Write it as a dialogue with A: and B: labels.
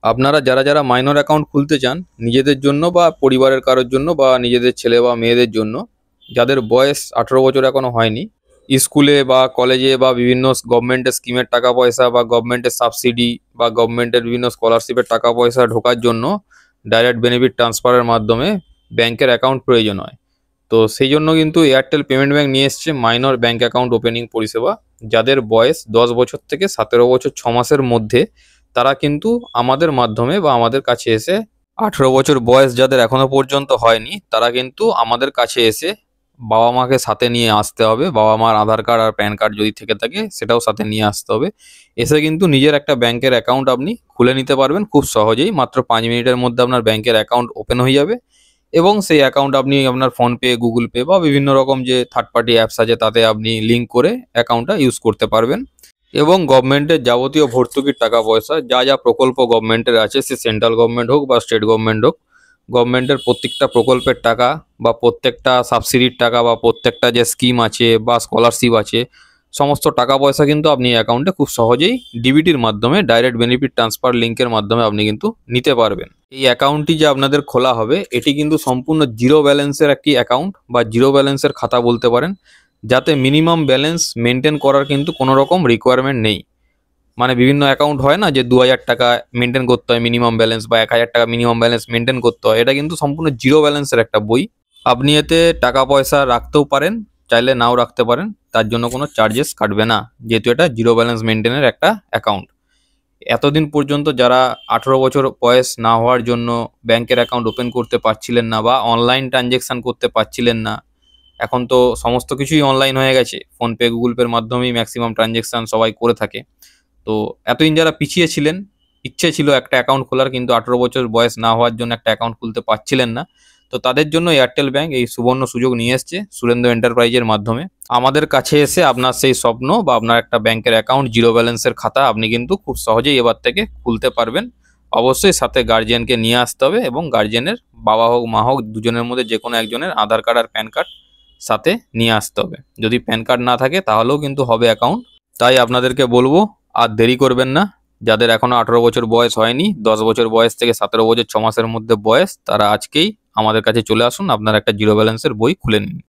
A: আপনারা যারা যারা মাইনর অ্যাকাউন্ট খুলতে চান নিজেদের জন্য বা পরিবারের কারোর জন্য বা নিজেদের ছেলে বা মেয়েদের জন্য, যাদের বয়স 18 বছর এখনো হয়নি, স্কুলে বা কলেজে বা বিভিন্ন গভর্নমেন্টের স্কিমের টাকা পয়সা বা গভর্নমেন্টের সাবসিডি বা গভর্নমেন্টের বিভিন্ন স্কলারশিপের টাকা পয়সা ঢোকার জন্য ডাইরেক্ট বেনিফিট ট্রান্সফারের মাধ্যমে ব্যাংকের অ্যাকাউন্ট প্রয়োজন হয়। তো সেই জন্য কিন্তু এয়ারটেল পেমেন্ট ব্যাংক নিয়ে এসছে মাইনর ব্যাংক অ্যাকাউন্ট ওপেনিং পরিষেবা। যাদের বয়স 10 বছর থেকে 17 বছর 6 মাসের মধ্যে, তারা কিন্তু আমাদের মাধ্যমে বা আমাদের কাছে এসে, 18 বছর বয়স যাদের এখনো পর্যন্ত হয়নি তারা কিন্তু আমাদের কাছে এসে বাবা মাকে সাথে নিয়ে আসতে হবে। বাবা মার আধার কার্ড আর প্যান কার্ড যদি থেকে থাকে সেটাও সাথে নিয়ে আসতে হবে। এসে কিন্তু নিজের একটা ব্যাংকের অ্যাকাউন্ট আপনি খুলে নিতে পারবেন খুব সহজেই। মাত্র 5 মিনিটের মধ্যে আপনার ব্যাংকের অ্যাকাউন্ট ওপেন হয়ে যাবে এবং সেই অ্যাকাউন্ট আপনি আপনার ফোনপে, গুগল পে বা বিভিন্ন রকম যে থার্ড পার্টি অ্যাপস আছে তাতে আপনি লিঙ্ক করে অ্যাকাউন্টটা ইউজ করতে পারবেন। এবং গভর্নমেন্টের যাবতীয় ভর্তুকির টাকা পয়সা, যা যা প্রকল্প গভর্নমেন্টের আছে, সে সেন্ট্রাল গভর্নমেন্ট হোক বা স্টেট গভর্নমেন্ট হোক, গভর্নমেন্টের প্রত্যেকটা প্রকল্পের টাকা বা প্রত্যেকটা সাবসিডির টাকা বা প্রত্যেকটা যে স্কিম আছে বা স্কলারশিপ আছে, সমস্ত টাকা পয়সা কিন্তু আপনি অ্যাকাউন্টে খুব সহজেই ডিবিটির মাধ্যমে, ডাইরেক্ট বেনিফিট ট্রান্সফার লিঙ্কের মাধ্যমে আপনি কিন্তু নিতে পারবেন। এই অ্যাকাউন্টটি যে আপনাদের খোলা হবে, এটি কিন্তু সম্পূর্ণ জিরো ব্যালেন্সের একটি অ্যাকাউন্ট বা জিরো ব্যালেন্সের খাতা বলতে পারেন, যাতে মিনিমাম ব্যালেন্স মেনটেন করার কিন্তু কোনো রকম রিকোয়ারমেন্ট নেই। মানে বিভিন্ন অ্যাকাউন্ট হয় না যে 2000 টাকা মেনটেন করতে হয় মিনিমাম ব্যালেন্স, বা 1000 টাকা মিনিমাম ব্যালেন্স মেনটেন করতে হয়, এটা কিন্তু সম্পূর্ণ জিরো ব্যালেন্সের একটা বই। আপনি এতে টাকা পয়সা রাখতেও পারেন, চাইলে নাও রাখতে পারেন, তার জন্য কোনো চার্জেস কাটবে না, যেহেতু এটা জিরো ব্যালেন্স মেনটেনের একটা অ্যাকাউন্ট। এতদিন পর্যন্ত যারা 18 বছর বয়স না হওয়ার জন্য ব্যাংকের অ্যাকাউন্ট ওপেন করতে পারছিলেন না বা অনলাইন ট্রানজ্যাকশান করতে পারছিলেন না, এখন তো সমস্ত কিছুই অনলাইন হয়ে গেছে, ফোনপে, গুগল পের মাধ্যমেই ম্যাক্সিমাম ট্রানজ্যাকশান সবাই করে থাকে। তো এতদিন যারা পিছিয়ে ছিলেন, ইচ্ছে ছিল একটা অ্যাকাউন্ট খোলার, কিন্তু 18 বছর বয়স না হওয়ার জন্য একটা অ্যাকাউন্ট খুলতে পারছিলেন না, তো তাদের জন্য এয়ারটেল ব্যাংক এই সুবর্ণ সুযোগ নিয়ে এসছে সুরেন্দ্র এন্টারপ্রাইজের মাধ্যমে। আমাদের কাছে এসে আপনার সেই স্বপ্ন বা আপনার একটা ব্যাংকের অ্যাকাউন্ট, জিরো ব্যালেন্সের খাতা আপনি কিন্তু খুব সহজেই এবার থেকে খুলতে পারবেন। অবশ্যই সাথে গার্জিয়ানকে নিয়ে আসতে হবে এবং গার্জিয়ানের, বাবা হোক মা হোক, দুজনের মধ্যে যে কোনো একজনের আধার কার্ড আর প্যান কার্ড সাথে নিয়ে আসতে হবে। যদি প্যান কার্ড না থাকে তাহলেও কিন্তু হবে অ্যাকাউন্ট। তাই আপনাদেরকে বলবো, আর দেরি করবেন না। যাদের এখনো 18 বছর বয়স হয়নি, 10 বছর বয়স থেকে 17 বছর 6 মাসের মধ্যে বয়স, তারা আজকেই আমাদের কাছে চলে আসুন, আপনার একটা জিরো ব্যালেন্সের বই খুলে নিন।